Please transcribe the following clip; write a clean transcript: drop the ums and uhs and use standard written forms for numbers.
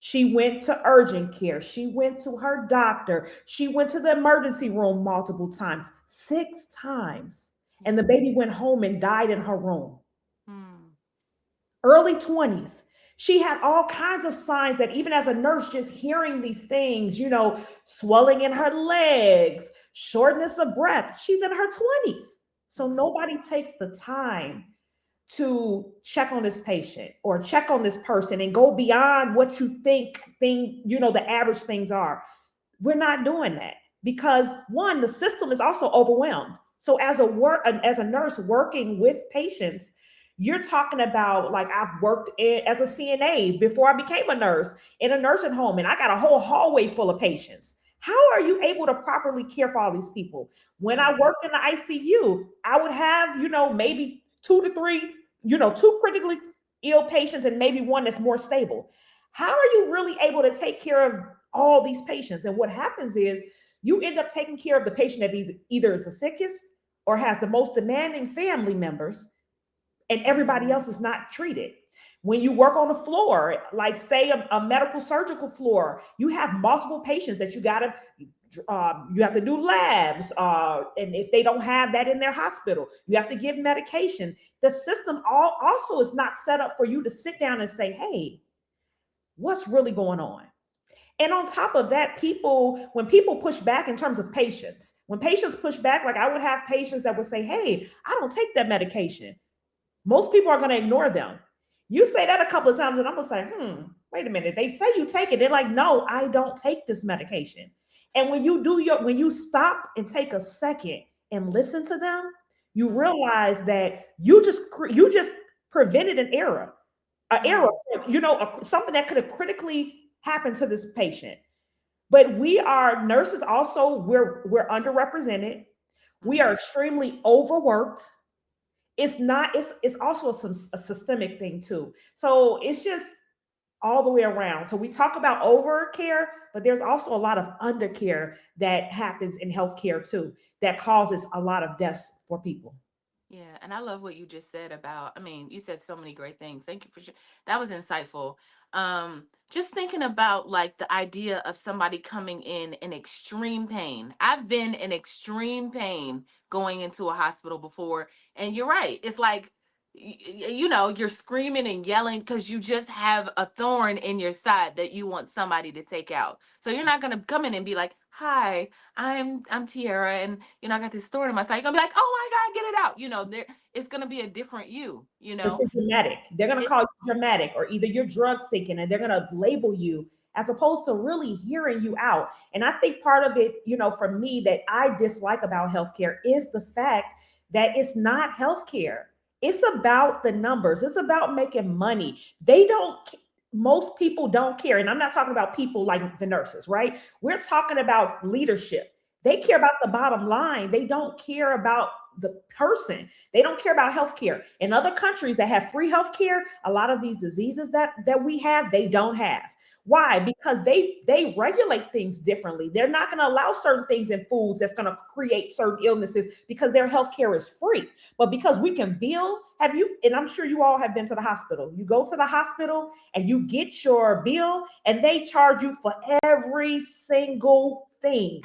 She went to urgent care. She went to her doctor. She went to the emergency room multiple times, 6 times. And the Yeah. baby went home and died in her room. Mm. Early 20s. She had all kinds of signs that even as a nurse, just hearing these things, swelling in her legs, shortness of breath. She's in her 20s. So Mm-hmm. nobody takes the time to check on this patient or check on this person and go beyond what you the average things are. We're not doing that because one, the system is also overwhelmed. So as a nurse working with patients, you're talking about, like, I've worked as a CNA before I became a nurse in a nursing home, and I got a whole hallway full of patients. How are you able to properly care for all these people? When I Yeah. worked in the ICU, I would have, maybe two to three, two critically ill patients and maybe one that's more stable. How are you really able to take care of all these patients? And what happens is you end up taking care of the patient that either is the sickest or has the most demanding family members, and everybody else is not treated. When you work on the floor, like say a medical surgical floor, you have multiple patients that you have to do labs, and if they don't have that in their hospital, you have to give medication. The system also is not set up for you to sit down and say, "Hey, what's really going on?" And on top of that, when people push back in terms of patients, when patients push back, like I would have patients that would say, "Hey, I don't take that medication." Most people are going to ignore them. You say that a couple of times, and I'm going to say, wait a minute. They say you take it. They're like, no, I don't take this medication. And when you stop and take a second and listen to them, you Mm. realize that you just prevented an error, Mm. something that could have critically happened to this patient. But we are nurses also, we're underrepresented. We are Mm. extremely overworked. It's also a systemic thing too. So it's just all the way around. So we talk about over care, but there's also a lot of undercare that happens in healthcare too, that causes a lot of deaths for people. Yeah, and I love what you just said about, I mean, you said so many great things. Thank you for sure. That was insightful. Just thinking about like the idea of somebody coming in extreme pain. I've been in extreme pain going into a hospital before, and you're right. It's like you're screaming and yelling because you just have a thorn in your side that you want somebody to take out. So you're not going to come in and be like, "Hi, I'm Tiara, and I got this thorn in my side." You're gonna be like, "Oh my God, get it out!" There, it's gonna be a different you. But you're dramatic. They're going to It's call you dramatic, or either you're drug seeking and they're going to label you as opposed to really hearing you out. And I think part of it, for me, that I dislike about healthcare is the fact that it's not healthcare. It's about the numbers. It's about making money. Most people don't care. And I'm not talking about people like the nurses, right? We're talking about leadership. They care about the bottom line. They don't care about the person. They don't care about healthcare. In other countries that have free healthcare, a lot of these diseases that we have, they don't have. Why? Because they regulate things differently. They're not going to allow certain things in foods that's going to create certain illnesses because their healthcare is free. But because we can bill, and I'm sure you all have been to the hospital. You go to the hospital and you get your bill and they charge you for every single thing.